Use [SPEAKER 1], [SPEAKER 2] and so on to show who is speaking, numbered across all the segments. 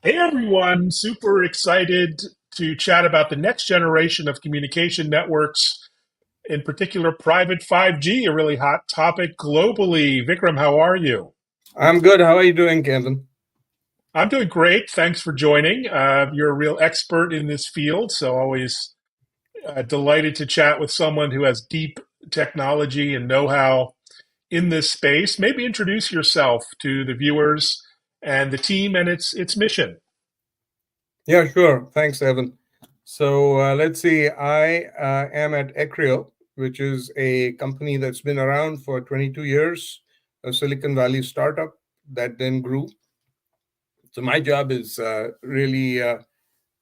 [SPEAKER 1] Hey everyone, super excited to chat about the next generation of communication networks, in particular private 5G, a really hot topic globally. Vikram, how are you?
[SPEAKER 2] I'm good. How are you doing, Kevin?
[SPEAKER 1] I'm doing great. Thanks for joining. You're a real expert in this field, so always delighted to chat with someone who has deep technology and know-how in this space. Maybe introduce yourself to the viewers and the team and its mission.
[SPEAKER 2] Yeah, sure. Thanks, Evan. So let's see. I am at Ecrio, which is a company that's been around for 22 years, a Silicon Valley startup that then grew. So my job is really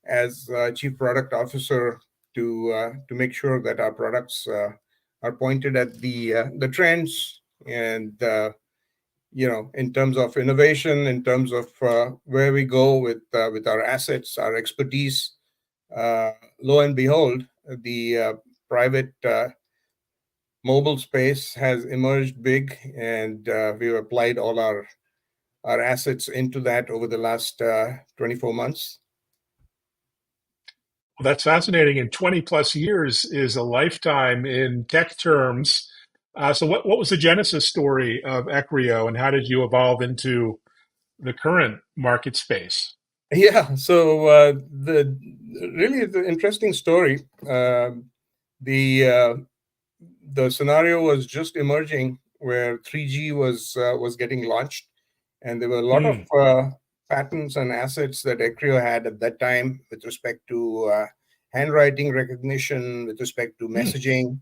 [SPEAKER 2] as chief product officer to make sure that our products are pointed at the trends and in terms of innovation, in terms of where we go with our assets, our expertise. Lo and behold, the private mobile space has emerged big, and we've applied all our assets into that over the last 24 months.
[SPEAKER 1] Well, that's fascinating. And 20 plus years is a lifetime in tech terms. So, what was the genesis story of Ecrio and how did you evolve into the current market space?
[SPEAKER 2] Yeah, so the really the interesting story. The the scenario was just emerging where 3G was getting launched, and there were a lot of
[SPEAKER 1] Mm,
[SPEAKER 2] patents and assets that Ecrio had at that time with respect to handwriting recognition, with respect to
[SPEAKER 1] mm.
[SPEAKER 2] messaging.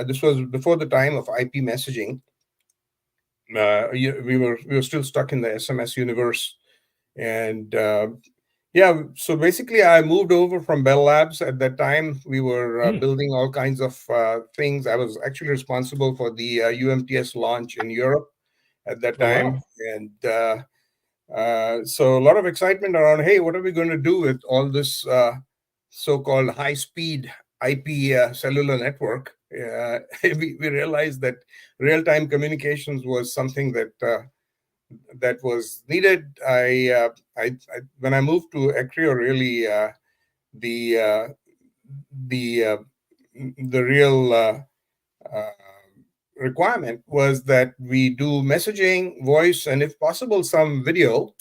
[SPEAKER 2] This was before the time of IP messaging. We were still stuck in the SMS universe, and yeah, so basically, I moved over from Bell Labs. At that time, we were
[SPEAKER 1] Mm.
[SPEAKER 2] building all kinds of things. I was actually responsible for the UMTS launch in Europe at that
[SPEAKER 1] Oh, wow.
[SPEAKER 2] time. And so a lot of excitement around, hey, what are we going to do with all this so-called high-speed IP cellular network? We realized that real-time communications was something that was needed. I when I moved to Acrio, really the uh, the uh, the real uh, requirement was that we do messaging, voice, and if possible, some video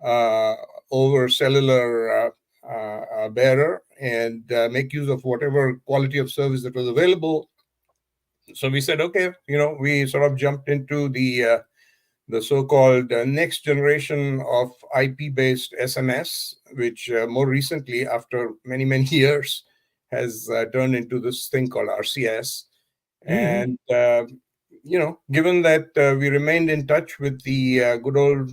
[SPEAKER 2] uh, over cellular bearer, and make use of whatever quality of service that was available. So we said, okay, we sort of jumped into the so-called next generation of IP-based SMS, which more recently, after many, many years, has turned into this thing called RCS.
[SPEAKER 1] Hmm.
[SPEAKER 2] And, given that we remained in touch with the good old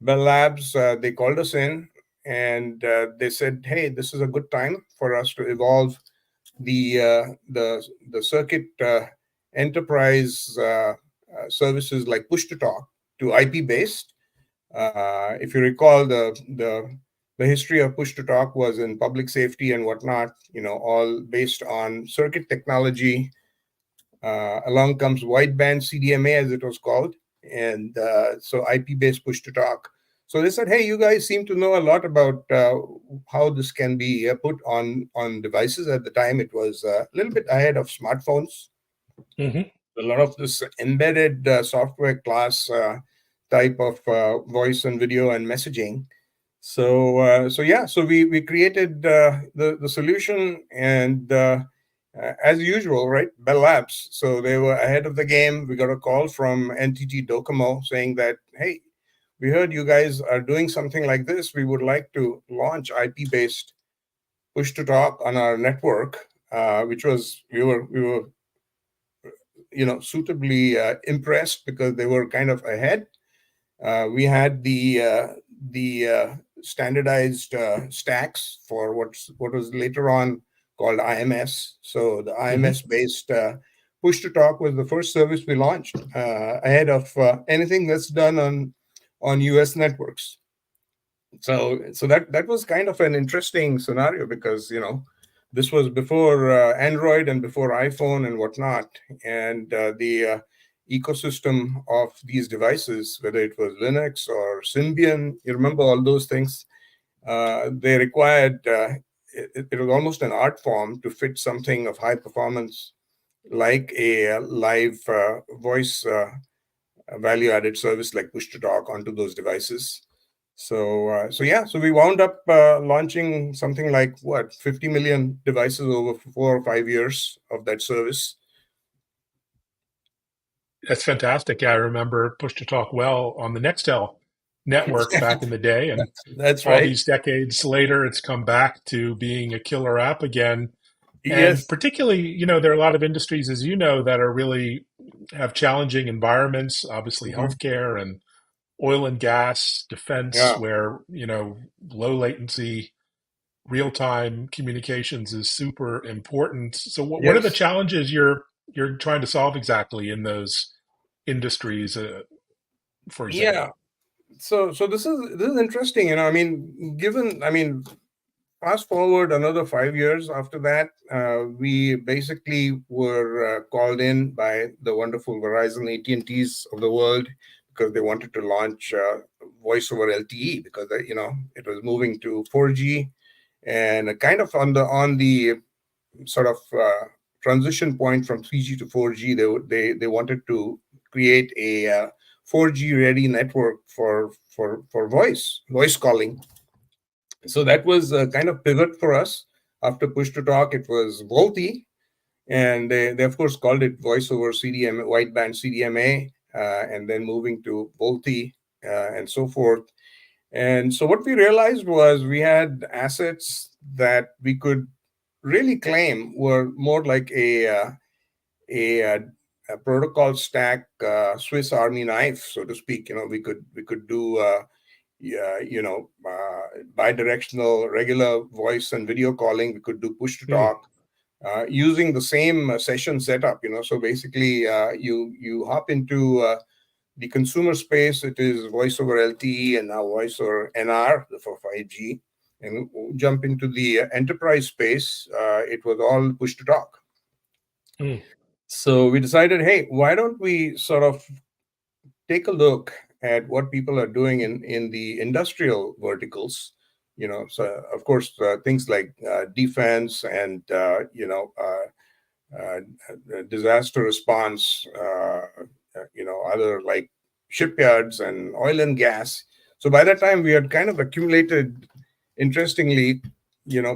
[SPEAKER 2] Bell Labs, they called us in and they said, hey, this is a good time for us to evolve the circuit enterprise services like push to talk to IP based. If you recall, the history of push to talk was in public safety and whatnot. All based on circuit technology. Along comes wideband CDMA, as it was called, and so IP based push to talk. So they said, "Hey, you guys seem to know a lot about how this can be put on devices." At the time, it was a little bit ahead of smartphones.
[SPEAKER 1] Hmm.
[SPEAKER 2] A lot of this embedded software class type of voice and video and messaging. So yeah, so we created the solution, and as usual, right, Bell Labs. So they were ahead of the game. We got a call from NTT Docomo saying that, hey, we heard you guys are doing something like this. We would like to launch IP based push to talk on our network, which was we were suitably impressed because they were kind of ahead. We had the standardized stacks for what was later on called IMS. So the
[SPEAKER 1] Hmm.
[SPEAKER 2] IMS based push to talk was the first service we launched ahead of anything that's done on US networks. So that was kind of an interesting scenario because this was before Android and before iPhone and whatnot, and the ecosystem of these devices, whether it was Linux or Symbian, you remember all those things. they required it was almost an art form to fit something of high performance like a live voice value added service like push to talk onto those devices. So yeah, so we wound up launching something like what 50 million devices over 4 or 5 years of that service.
[SPEAKER 1] That's fantastic. Yeah, I remember Push to Talk well on the Nextel network back in the day. And
[SPEAKER 2] That's
[SPEAKER 1] all
[SPEAKER 2] right.
[SPEAKER 1] these decades later, it's come back to being a killer app again. And
[SPEAKER 2] Yes.
[SPEAKER 1] particularly, there are a lot of industries, as you know, that are really have challenging environments, obviously
[SPEAKER 2] Mhm.
[SPEAKER 1] healthcare and oil and gas, defense,
[SPEAKER 2] Yeah.
[SPEAKER 1] where, low latency, real time communications is super important. So what are the
[SPEAKER 2] Yes.
[SPEAKER 1] challenges you're trying to solve exactly in those industries, for
[SPEAKER 2] Yeah.
[SPEAKER 1] example?
[SPEAKER 2] So this is interesting. I mean, given I mean, fast forward another 5 years after that, we basically were called in by the wonderful Verizon AT&Ts of the world because they wanted to launch voice over LTE because it was moving to 4G and kind of on the sort of transition point from 3G to 4G. They wanted to create a 4G ready network for voice calling. So that was a kind of pivot for us. After push to talk, it was VoLTE, and they of course called it voice over CDM, wideband CDMA, and then moving to VoLTE and so forth. And so what we realized was we had assets that we could really claim were more like a, uh, a protocol stack, Swiss Army knife, so to speak. We could do yeah, bi-directional regular voice and video calling. We could do push to
[SPEAKER 1] Hmm.
[SPEAKER 2] talk using the same session setup. So basically, you hop into the consumer space. It is voice over LTE and now voice over NR for 5G. And jump into the enterprise space. It was all push to talk.
[SPEAKER 1] Hmm.
[SPEAKER 2] So we decided, hey, why don't we sort of take a look at what people are doing in the industrial verticals. So of course things like defense and uh, disaster response, other like shipyards and oil and gas. So by that time we had kind of accumulated, interestingly,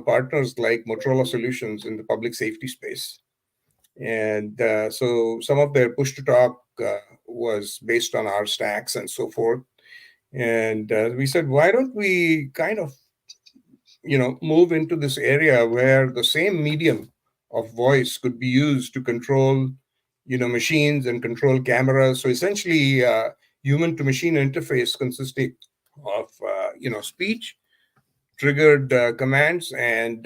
[SPEAKER 2] partners like Motorola Solutions in the public safety space. And so some of their push to talk was based on our stacks and so forth. And we said, why don't we kind of, move into this area where the same medium of voice could be used to control, machines and control cameras. So essentially, human to machine interface consisting of, speech triggered commands, and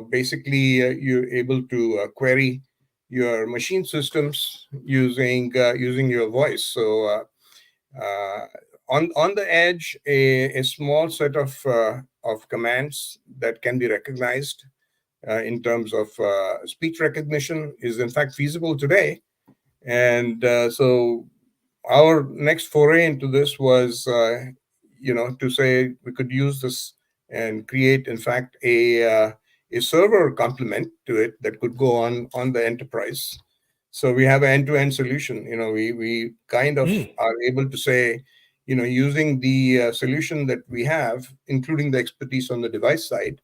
[SPEAKER 2] basically you're able to query your machine systems using your voice. So uh, on the edge, a small set of commands that can be recognized in terms of speech recognition is in fact feasible today. And so our next foray into this was, to say we could use this and create, in fact, a server complement to it that could go on the enterprise. So we have an end-to-end solution. We kind of
[SPEAKER 1] Hmm.
[SPEAKER 2] are able to say, using the solution that we have, including the expertise on the device side,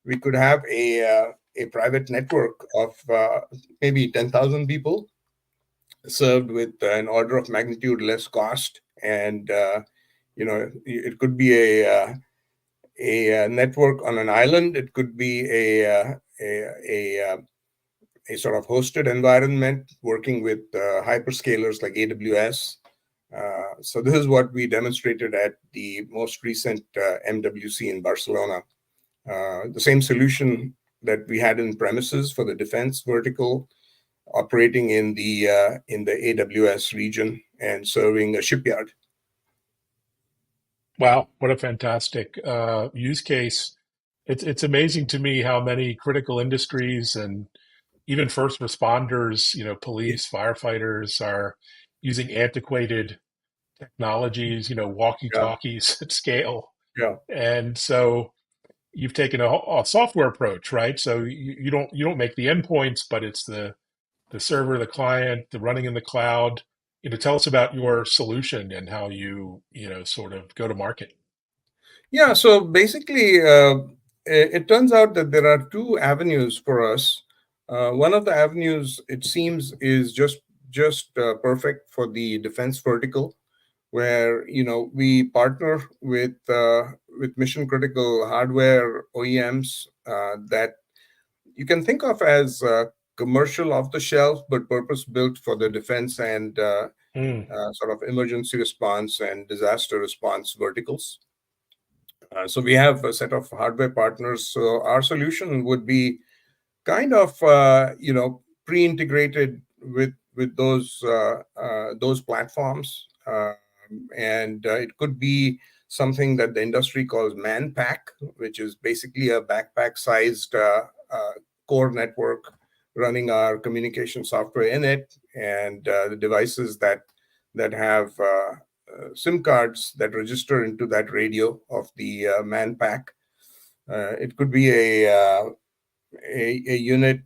[SPEAKER 2] we could have a private network of maybe 10,000 people served with an order of magnitude less cost. And it could be a network on an island. It could be a sort of hosted environment working with hyperscalers like AWS. So this is what we demonstrated at the most recent MWC in Barcelona. The same solution that we had in premises for the defense vertical, operating in the AWS region and serving a shipyard.
[SPEAKER 1] Wow, what a fantastic use case. It's amazing to me how many critical industries and even first responders,
[SPEAKER 2] Yeah,
[SPEAKER 1] police, firefighters are using antiquated technologies,
[SPEAKER 2] yeah,
[SPEAKER 1] walkie-talkies at scale
[SPEAKER 2] Yeah.
[SPEAKER 1] And so you've taken a software approach, right? So you don't make the endpoints, but it's the server, the client, the running in the cloud. Tell us about your solution and how you sort of go to market.
[SPEAKER 2] Yeah, so basically, it turns out that there are two avenues for us. One of the avenues, it seems, is just perfect for the defense vertical, where we partner with mission critical hardware OEMs that you can think of as commercial off the shelf, but purpose built for the defense and
[SPEAKER 1] Mm,
[SPEAKER 2] sort of emergency response and disaster response verticals. So we have a set of hardware partners. So our solution would be kind of pre-integrated with those platforms, and it could be something that the industry calls man pack, which is basically a backpack-sized core network running our communication software in it, and the devices that have SIM cards that register into that radio of the man pack. It could be a unit,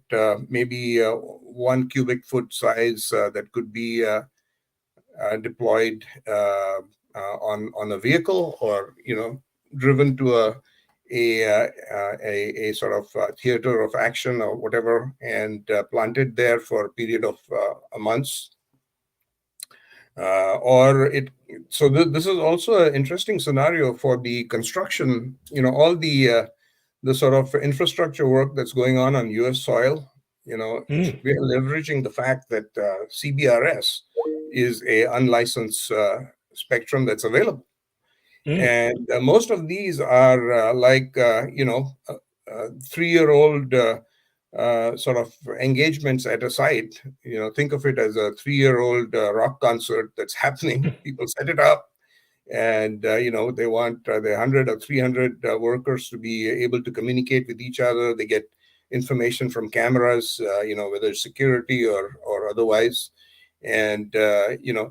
[SPEAKER 2] maybe 1 cubic foot size, that could be deployed on a vehicle, or driven to a sort of theater of action or whatever, and planted there for a period of months. Or it so this is also an interesting scenario for the construction. All the sort of infrastructure work that's going on U.S. soil.
[SPEAKER 1] mm,
[SPEAKER 2] We are leveraging the fact that CBRS is a unlicensed spectrum that's available,
[SPEAKER 1] mm,
[SPEAKER 2] and most of these are 3-year-old sort of engagements at a site. Think of it as a 3-year-old rock concert that's happening. People set it up, and they want their 100 or 300 workers to be able to communicate with each other. They get information from cameras, whether it's security or otherwise. And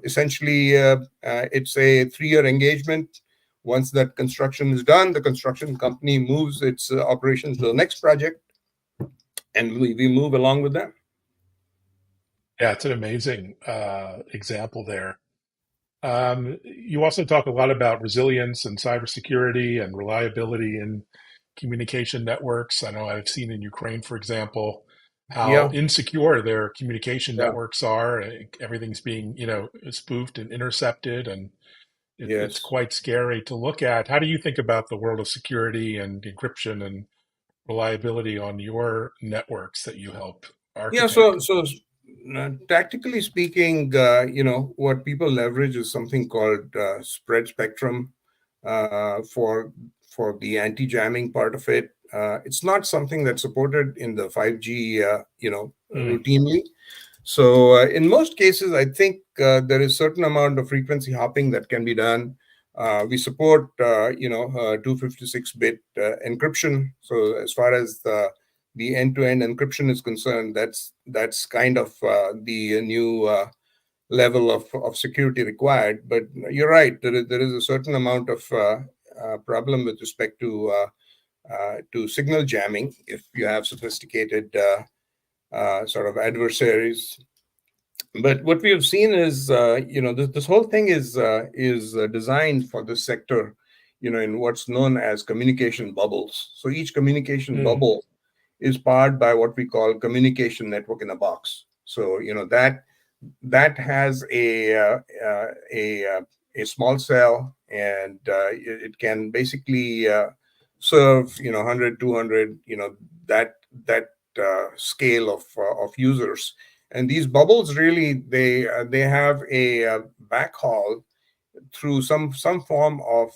[SPEAKER 2] essentially, it's a 3-year engagement. Once that construction is done, the construction company moves its operations to the next project, and we move along with them.
[SPEAKER 1] yeah, it's an amazing example there. You also talk a lot about resilience and cybersecurity and reliability in communication networks. I know I've seen in Ukraine, for example, how
[SPEAKER 2] Yeah,
[SPEAKER 1] insecure their communication
[SPEAKER 2] yeah,
[SPEAKER 1] networks are. Everything's being, spoofed and intercepted, and it's
[SPEAKER 2] yes.
[SPEAKER 1] quite scary to look at. How do you think about the world of security and encryption and reliability on your networks that you help
[SPEAKER 2] Yeah, so
[SPEAKER 1] architect?
[SPEAKER 2] tactically speaking, what people leverage is something called spread spectrum for the anti-jamming part of it. It's not something that's supported in the 5G,
[SPEAKER 1] Mm,
[SPEAKER 2] routinely. So in most cases, I think there is certain amount of frequency hopping that can be done. We support 256-bit encryption. So as far as the end-to-end encryption is concerned, that's kind of the new level of security required. But you're right, there is a certain amount of problem with respect to signal jamming if you have sophisticated sort of adversaries. But what we have seen is, this whole thing is designed for this sector, in what's known as communication bubbles. So each communication
[SPEAKER 1] mm,
[SPEAKER 2] bubble is powered by what we call communication network in a box. So that has a small cell, and it can basically serve 100, 200, that scale of users. And these bubbles really, they have a backhaul through some form of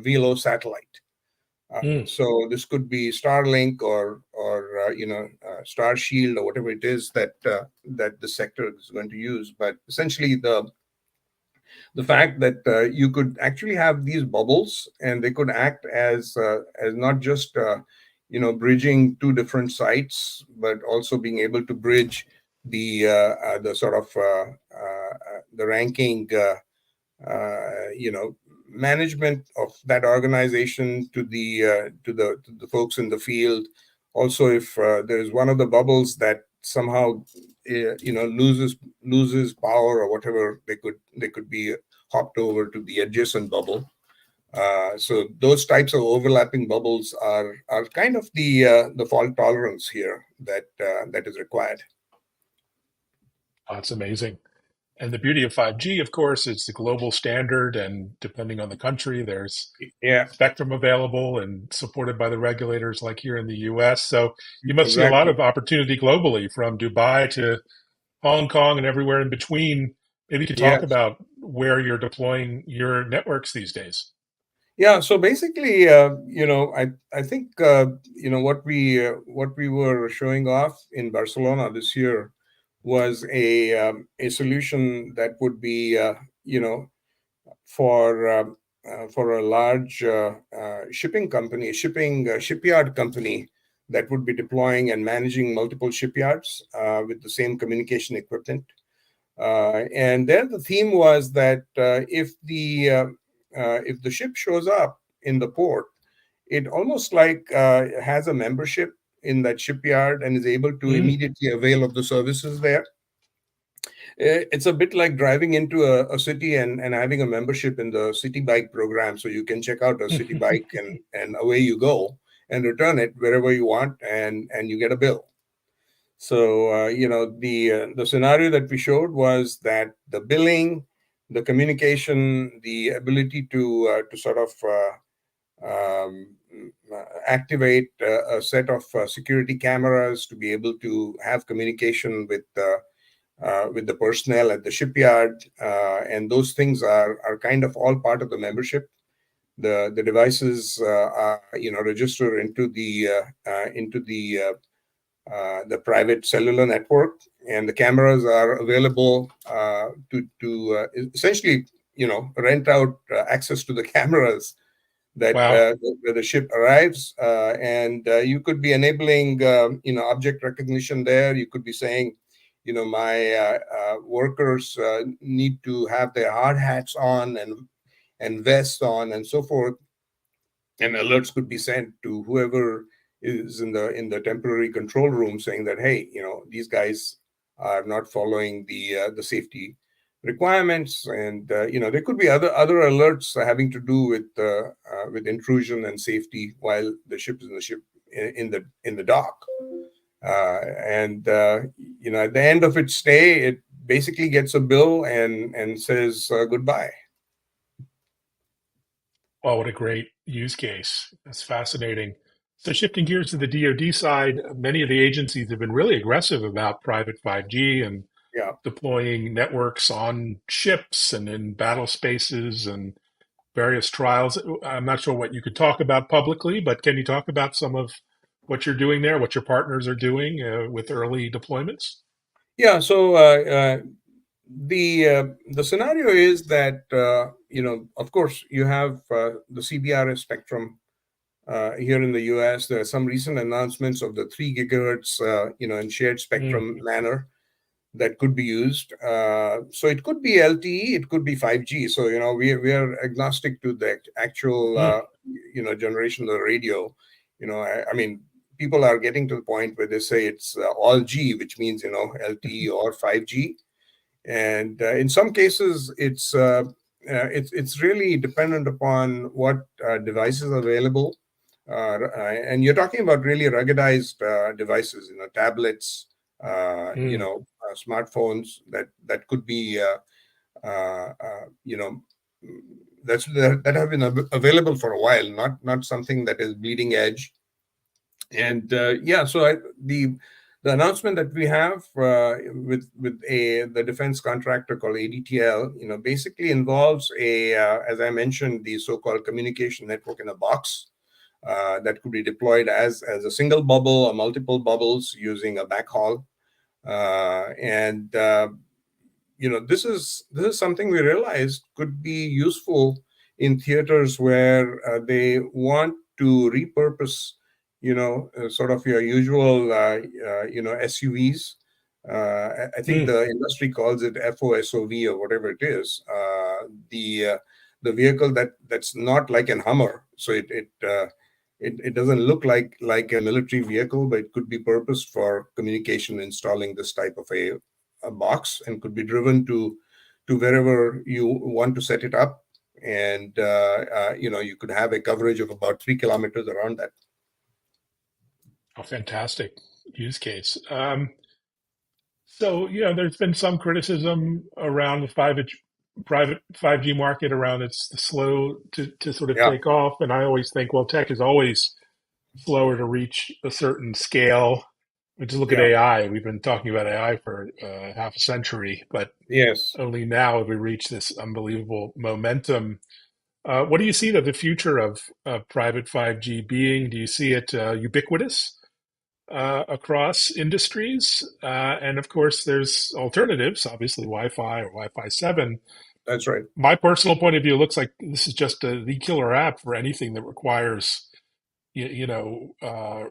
[SPEAKER 2] VLO satellite.
[SPEAKER 1] mm.
[SPEAKER 2] So this could be Starlink or Star Shield or whatever it is that the sector is going to use. But essentially, the fact that you could actually have these bubbles, and they could act as not just bridging two different sites, but also being able to bridge the sort of the ranking, uh, you know management of that organization to the folks in the field. Also, if there is one of the bubbles that somehow loses power or whatever, they could be hopped over to the adjacent bubble. So those types of overlapping bubbles are kind of the fault tolerance here that is required.
[SPEAKER 1] That's amazing. And the beauty of 5G, of course, it's the global standard, and depending on the country, there's
[SPEAKER 2] Yeah,
[SPEAKER 1] spectrum available and supported by the regulators like here in the US. So you must see a lot
[SPEAKER 2] exactly.
[SPEAKER 1] of opportunity globally from Dubai to Hong Kong and everywhere in between. Maybe you could talk
[SPEAKER 2] Yes.
[SPEAKER 1] about where you're deploying your networks these days.
[SPEAKER 2] Yeah. So basically, I think what we were showing off in Barcelona this year was a solution that would be for for a large shipping company, shipping shipyard company that would be deploying and managing multiple shipyards with the same communication equipment. And there, the theme was that if the ship shows up in the port, it almost like has a membership in that shipyard and is able to
[SPEAKER 1] Mm.
[SPEAKER 2] immediately avail of the services there. It's a bit like driving into a city and having a membership in the city bike program, so you can check out a city bike and away you go and return it wherever you want, and you get a bill. So the scenario that we showed was that the billing, the communication, the ability to sort of activate a set of security cameras to be able to have communication with the personnel at the shipyard, and those things are kind of all part of the membership. The devices are register into the private cellular network, and the cameras are available to essentially rent out access to the cameras that
[SPEAKER 1] Wow.
[SPEAKER 2] where the ship arrives, and you could be enabling object recognition there. You could be saying, my workers need to have their hard hats on and vests on and so forth, and alerts could be sent to whoever is in the temporary control room, saying that, hey, these guys are not following the safety requirements. And there could be other alerts having to do with intrusion and safety while the ship is in the dock. And at the end of its stay, it basically gets a bill and says goodbye.
[SPEAKER 1] Oh, what a great use case. That's fascinating. So, shifting gears to the DoD side, many of the agencies have been really aggressive about private 5G and
[SPEAKER 2] Yeah.
[SPEAKER 1] deploying networks on ships and in battle spaces and various trials. I'm not sure what you could talk about publicly, but can you talk about some of what you're doing there, what your partners are doing with early deployments?
[SPEAKER 2] Yeah. So the scenario is that of course, you have the CBRS spectrum here in the US. There are some recent announcements of the 3 gigahertz in shared
[SPEAKER 1] Mm,
[SPEAKER 2] spectrum manner that could be used. So it could be LTE, it could be 5G. So we are agnostic to the actual
[SPEAKER 1] mm.
[SPEAKER 2] generation of the radio. I mean, people are getting to the point where they say it's all G, which means LTE or 5G. And in some cases, it's really dependent upon what devices are available. And you're talking about really ruggedized devices, tablets,
[SPEAKER 1] Mm.
[SPEAKER 2] smartphones that could be uh, uh, you know that have been available for a while, not something that is bleeding edge. And yeah, so the announcement that we have with the defense contractor called ADTL, basically involves as I mentioned, the so-called communication network in a box that could be deployed as a single bubble or multiple bubbles using a backhaul. And this is something we realized could be useful in theaters where they want to repurpose sort of your usual SUVs. I think
[SPEAKER 1] Mm.
[SPEAKER 2] the industry calls it FOSOV or whatever it is. The the vehicle that's not like an Hummer. So it doesn't look like a military vehicle, but it could be purposed for communication, installing this type of a box, and could be driven to wherever you want to set it up. And you could have a coverage of about 3 kilometers around that.
[SPEAKER 1] A fantastic use case. So, there's been some criticism around the private 5G market around it's slow to sort of
[SPEAKER 2] Yeah,
[SPEAKER 1] take off. And I always think, well, tech is always slower to reach a certain scale. Just look at
[SPEAKER 2] yeah,
[SPEAKER 1] AI. We've been talking about AI for half a century, but
[SPEAKER 2] yes,
[SPEAKER 1] only now have we reached this unbelievable momentum. What do you see the future of private 5G being? Do you see it ubiquitous across industries? And of course, there's alternatives, obviously Wi-Fi or Wi-Fi 7.
[SPEAKER 2] that's right.
[SPEAKER 1] My personal point of view looks like this is just the killer app for anything that requires,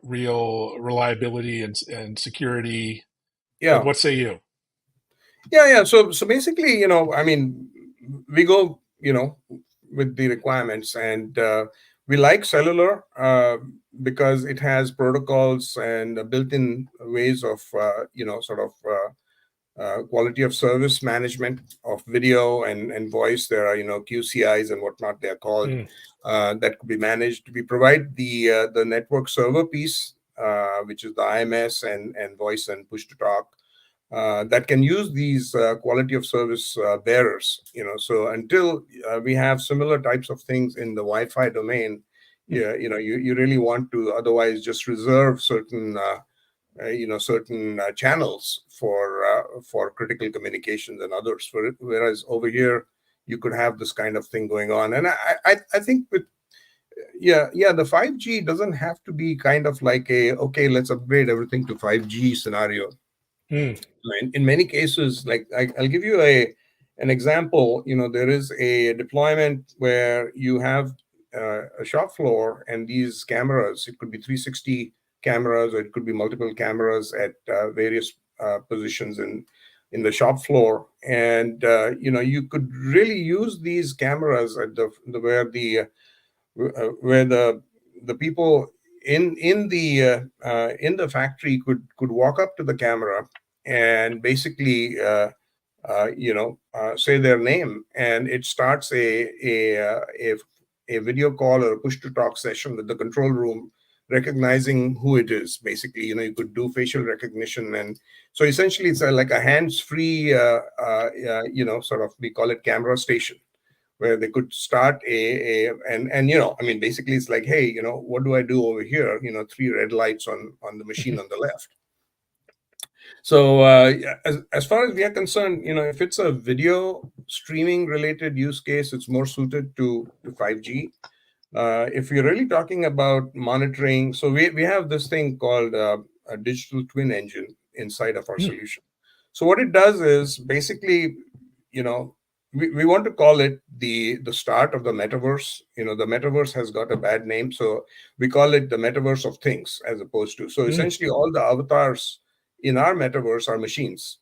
[SPEAKER 1] real reliability and security. But
[SPEAKER 2] Yeah,
[SPEAKER 1] what say you?
[SPEAKER 2] yeah. So basically, I mean, we go, with the requirements, and we like cellular because it has protocols and built-in ways of, sort of quality of service management of video and voice. There are, QCIs and whatnot they're called,
[SPEAKER 1] Mm,
[SPEAKER 2] that could be managed. We provide the network server piece, which is the IMS and voice and push to talk, that can use these quality of service bearers. So until we have similar types of things in the Wi-Fi domain,
[SPEAKER 1] mm,
[SPEAKER 2] yeah, you really want to otherwise just reserve certain channels for critical communications and others. Whereas over here, you could have this kind of thing going on. And I think with, yeah, the 5G doesn't have to be kind of like a, okay, let's upgrade everything to 5G scenario.
[SPEAKER 1] mm,
[SPEAKER 2] In many cases, like I'll give you an example. There is a deployment where you have a shop floor, and these cameras, it could be 360 cameras, or it could be multiple cameras at various positions in the shop floor. And you could really use these cameras at where the people in the factory could walk up to the camera and basically say their name, and it starts a video call or a push to talk session with the control room, recognizing who it is. Basically, you could do facial recognition, and so essentially it's like a hands-free, sort of, we call it camera station, where they could start and I mean, basically it's like, hey, what do I do over here? Three red lights on the machine on the left. So yeah, as far as we are concerned, if it's a video streaming related use case, it's more suited to 5G. If you're really talking about monitoring, so we have this thing called a digital twin engine inside of our
[SPEAKER 1] mm,
[SPEAKER 2] solution. So what it does is basically, you know, we want to call it the start of the metaverse. The metaverse has got a bad name, so we call it the metaverse of things, as opposed to, so
[SPEAKER 1] mm,
[SPEAKER 2] essentially all the avatars in our metaverse are machines.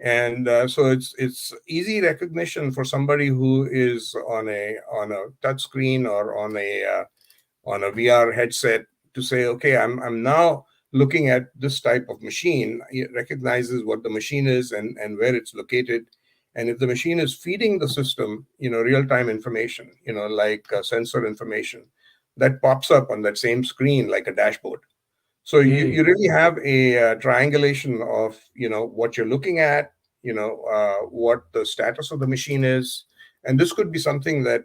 [SPEAKER 2] And so it's easy recognition for somebody who is on a touch screen or on a VR headset to say, okay, I'm now looking at this type of machine. It recognizes what the machine is and where it's located. And if the machine is feeding the system, real-time information, like sensor information, that pops up on that same screen like a dashboard. So you
[SPEAKER 1] mm,
[SPEAKER 2] really have a triangulation of what you're looking at, what the status of the machine is, and this could be something that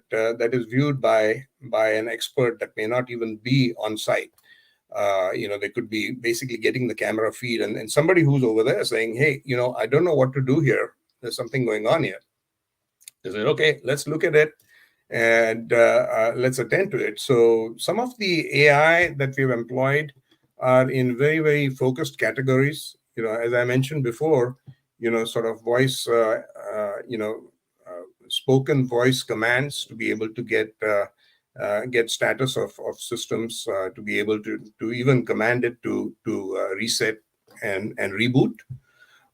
[SPEAKER 2] is viewed by an expert that may not even be on site. They could be basically getting the camera feed, and somebody who's over there saying, hey, I don't know what to do here. There's something going on here. They said, okay, let's look at it and let's attend to it. So some of the AI that we've employed are in very, very focused categories. As I mentioned before, sort of voice, spoken voice commands to be able to get status of systems, to be able to even command it to reset and reboot.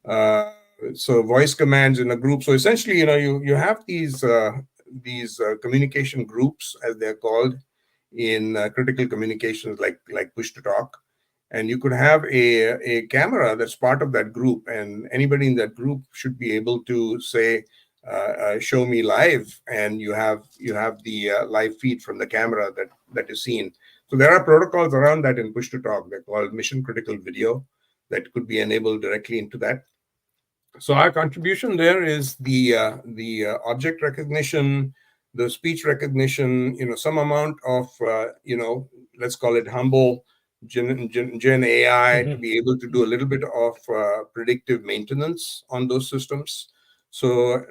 [SPEAKER 2] Uh, so voice commands in a group. So essentially, you have these communication groups, as they're called, in critical communications, like push to talk. And you could have a camera that's part of that group, and anybody in that group should be able to say, "Show me live," and you have the live feed from the camera that is seen. So there are protocols around that in push to talk. They're called mission critical video that could be enabled directly into that. So our contribution there is the object recognition, the speech recognition, some amount of let's call it humble Gen AI to
[SPEAKER 1] Hmm.
[SPEAKER 2] be able to do a little bit of predictive maintenance on those systems. So,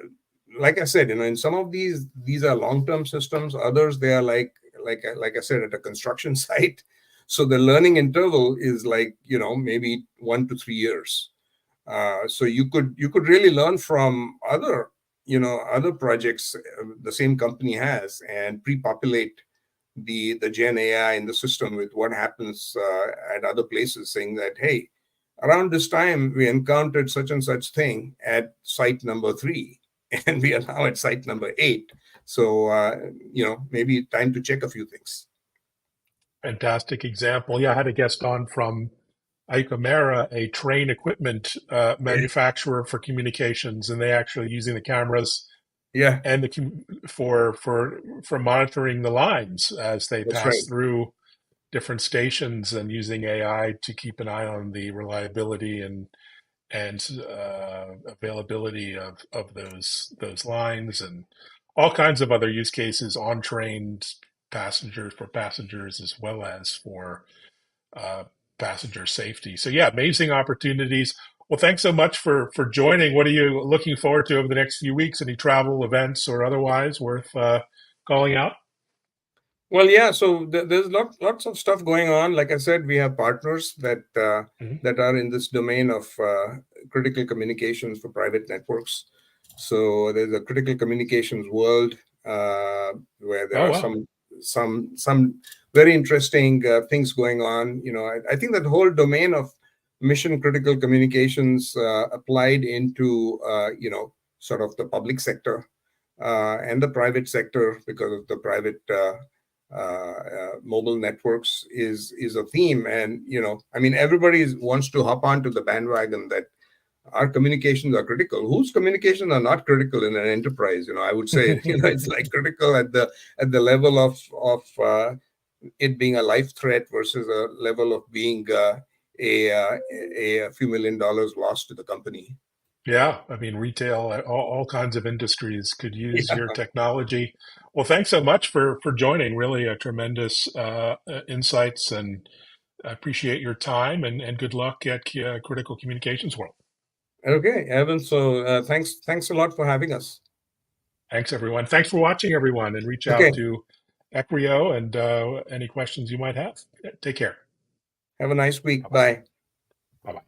[SPEAKER 2] like I said, in some of these are long-term systems. Others, they are like I said, at a construction site. So the learning interval is like maybe 1 to 3 years. So you could really learn from other projects the same company has, and pre-populate the Gen AI in the system with what happens at other places, saying that, hey, around this time we encountered such and such thing at site number 3, and we are now at site number 8. So maybe time to check a few things.
[SPEAKER 1] Fantastic example. Yeah, I had a guest on from Icomera, a train equipment manufacturer for communications, and they actually using the cameras
[SPEAKER 2] Yeah,
[SPEAKER 1] and for monitoring the lines as they
[SPEAKER 2] that's
[SPEAKER 1] pass
[SPEAKER 2] right.
[SPEAKER 1] through different stations, and using AI to keep an eye on the reliability and availability of those lines, and all kinds of other use cases on trained passengers, for passengers as well as for uh, passenger safety. So yeah, amazing opportunities. Well, thanks so much for joining. What are you looking forward to over the next few weeks? Any travel events or otherwise worth calling out?
[SPEAKER 2] Well, yeah. So there's lots of stuff going on. Like I said, we have partners
[SPEAKER 1] Mhm.
[SPEAKER 2] that are in this domain of critical communications for private networks. So there's a critical communications world where there
[SPEAKER 1] Oh
[SPEAKER 2] are
[SPEAKER 1] wow.
[SPEAKER 2] some very interesting things going on. I think that whole domain of mission critical communications applied into sort of the public sector and the private sector, because of the private mobile networks, is a theme. And I mean, everybody wants to hop onto the bandwagon that our communications are critical. Whose communications are not critical in an enterprise? I would say it's like critical at the level of it being a life threat versus a level of being a few $1 million lost to the company.
[SPEAKER 1] Yeah, I mean, retail, all kinds of industries could use
[SPEAKER 2] Yeah.
[SPEAKER 1] your technology. Well, thanks so much for joining. Really, a tremendous insights, and I appreciate your time, and good luck at Critical Communications World.
[SPEAKER 2] Okay, Evan. So thanks a lot for having us.
[SPEAKER 1] Thanks, everyone. Thanks for watching, everyone, and reach out
[SPEAKER 2] Okay,
[SPEAKER 1] to Equio and any questions you might have. Take care.
[SPEAKER 2] have a nice week.
[SPEAKER 1] Bye bye.
[SPEAKER 2] Bye.
[SPEAKER 1] Bye bye.